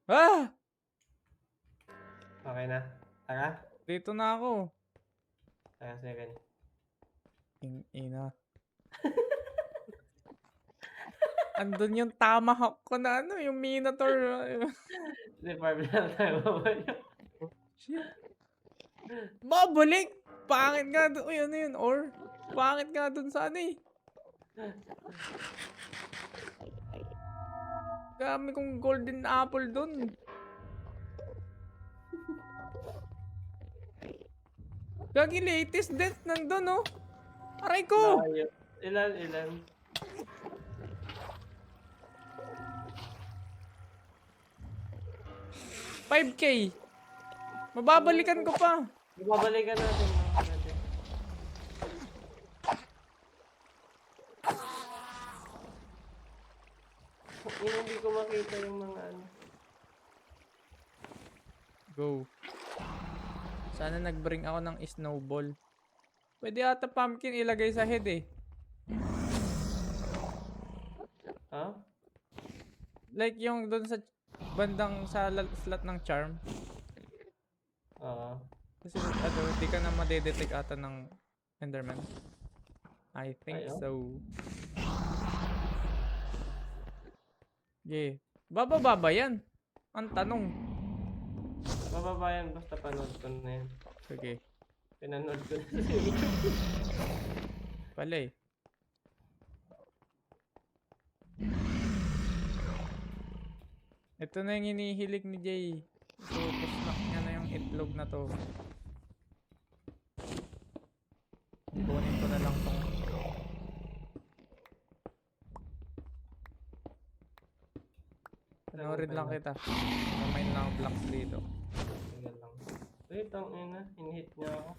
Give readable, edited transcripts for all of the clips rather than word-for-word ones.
Ah! Okay na. Tara. Dito na ako. Tara, second. Ina. Andun yung tomahawk ko na ano, yung Minotaur. Hindi, 5 lang tayo babalik. Shit. Babalik! Pangit nga dun. Uy, ano yun? Or? Pangit nga dun sa ano eh. Dami kong golden apple dun. Gagi latest death nandun oh. Aray ko! Layo. Ilan? 5K. Mababalikan ko pa. Babalikan natin. Hindi ko makita yung mga ano. Go. Sana nag-bring ako ng snowball. Pwede ata pumpkin ilagay sa head eh. Ha? Like yung doon sa bandang sa slot ng charm. Oo. Kasi ano, di ka na madedetect ata ng Enderman. I think Ay, oh. so. Yeah. Bababa ba yan? Ang tanong. Bababa yan, basta panood ko na yan. Sige. Pinanood ko na sa YouTube. Pala eh. Ito na yung hinihilig ni Jay. So, snack niya na yung itlog na to. Kunin ko na lang tong panoorin lang kita. May lang blocks dito. Sige lang. Wait, ang ina. In-hit niya ako.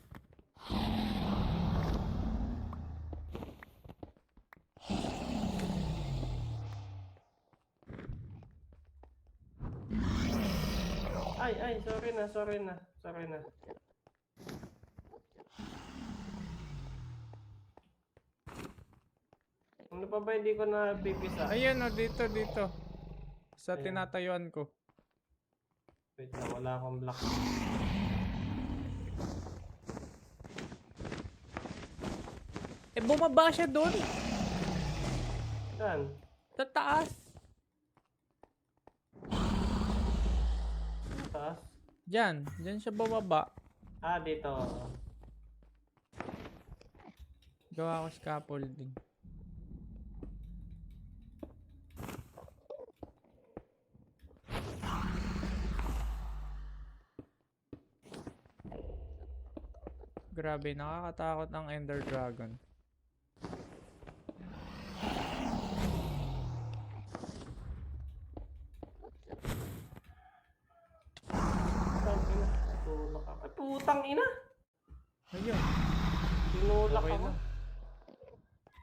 Ay, sorry na. Ano pa ba hindi ko na pipisa? Ayun o, dito. Sa Ayan. tinatayuan ko. Wait lang, wala akong block. Eh, bumaba siya doon. Saan? Sa taas. Taas? Diyan siya bumaba. Ah, dito. Gawa ko scaffolding. Grabe, nakakatakot ang Ender Dragon. Tinulak ako. Ay, putang ina! Ayun. Tinulak Okay ako. lang.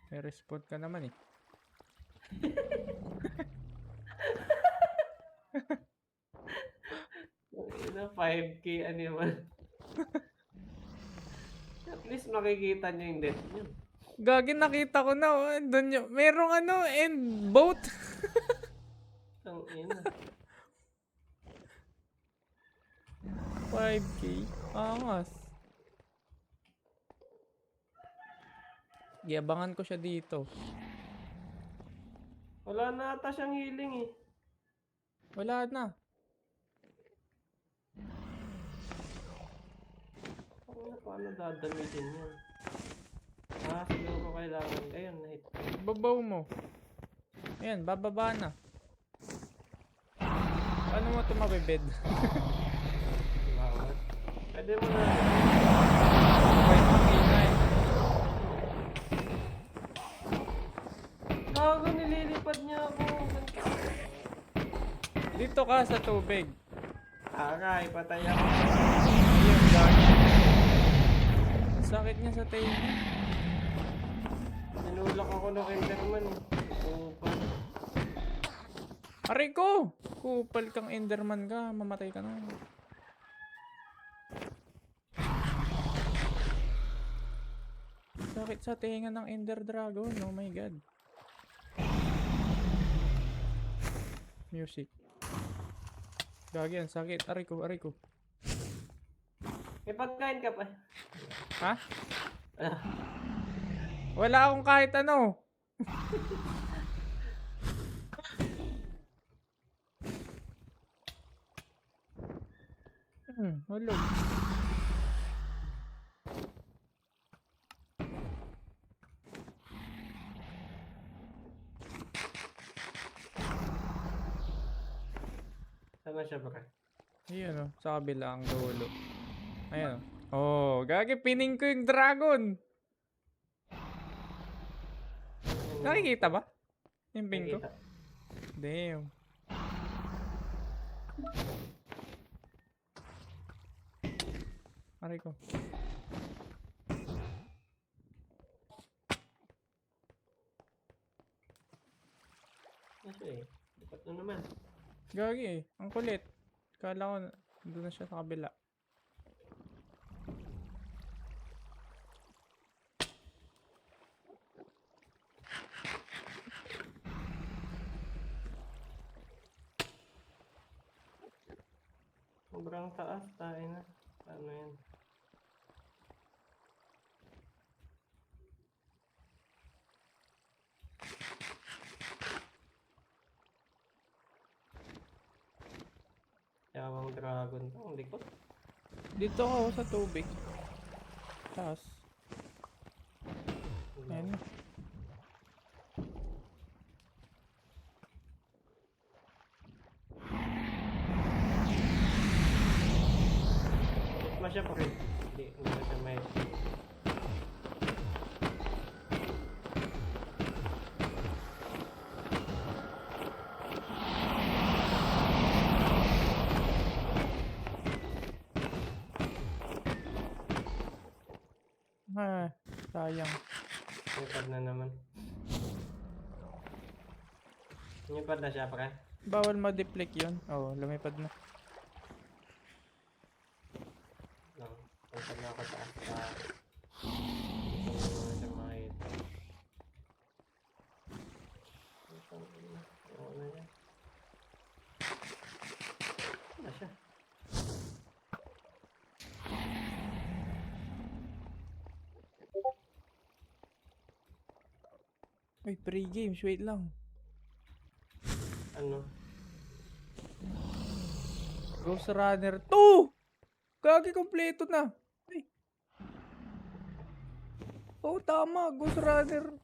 May respawn ka naman eh. Ina, 5K animal. At least makikita nyo yung death nyo. Gagi, nakita ko na. Oh, doon yun. Merong ano, end boat. Ang ina. 5K. Angas. Giabangan ko siya dito. Wala na ata siyang healing eh. Wala na. Paano dadamitin yan? Ah, siguro kailangan. Ayun, na-hit. Babaw mo. Ayan, bababa na. Paano mo ito mabibed? Bawat. Pwede mo na. Okay, ingay. Gago, nililipad niya ako. Dito ka sa tubig. Aray, patay ako. Ayun, gagi. Sakit niya sa tayo. Ninulak ako ng Enderman eh. Upal. Aray ko! Kupal kang Enderman ka. Mamatay ka na. Sakit sa tenga ng Ender Dragon. Oh my god. Music. Gagi, ang sakit. Aray ko, aray ko. May pagkain ka pa. Ha? Ah, Wala akong kahit ano. Hulog. saan na siya ba? Ayun o, sa kabila ang dulo. Ayun o. Oh, gagi, pining ko yung dragon. Nakikita ba? Yung ping ko? Nakikita. Damn. Aray ko. Nasa eh. Dapat na naman. Gagi eh. Ang kulit. Kala ko, doon na siya sa kabila. Sobrang taas tayo na. Ano yan? Yawang dragon to. Ang likot. Dito ako sa tubig. Taas. Ayun na. Mas siya pa rin. Hindi na siya may... Ah, sayang. Lumipad na naman. Lumipad na siya pa ka? Bawal ma-deflect yun. Oo, lumipad na. Lang. Lumipad na ako taas pa. Hindi ko na siya makita. Oo na yan. Ano siya? Uy, pre-games. Wait lang. Ano? Ghost Runner 2! Gagi, kompleto na. Ay. Oh, tama. Ghost Runner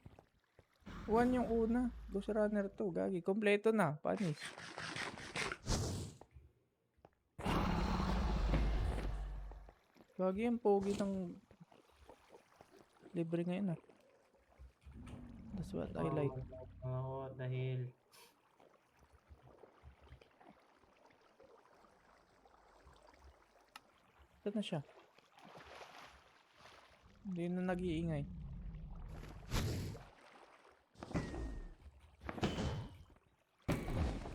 1 yung una. Ghost Runner 2. Gagi, kompleto na. Panis. Gagi, ang pogi ng libre ngayon ah. That's what I like. Ako dahil... Saan na siya? Hindi na nag-iingay.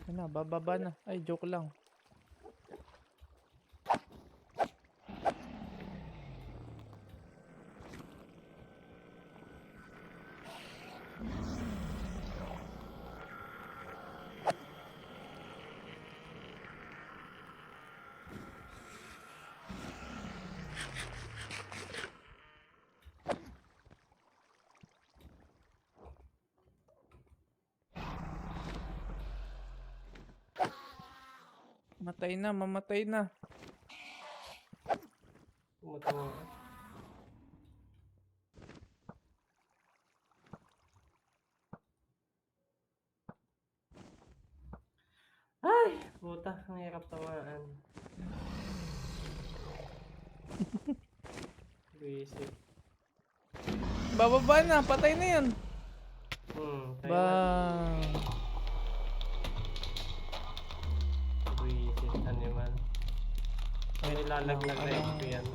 Ayun na, bababa na. Ay, joke lang. Matay na, mamatay na. Tumutungo. Ay! Puta, ang hirap tamaan. Visit. Bababa na, patay na yan. Tayo na. Bang. Visit, animal. Ay, lalaglag na XP yan.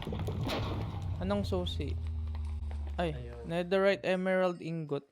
Anong susi? Ay, Ayun. netherite emerald ingot.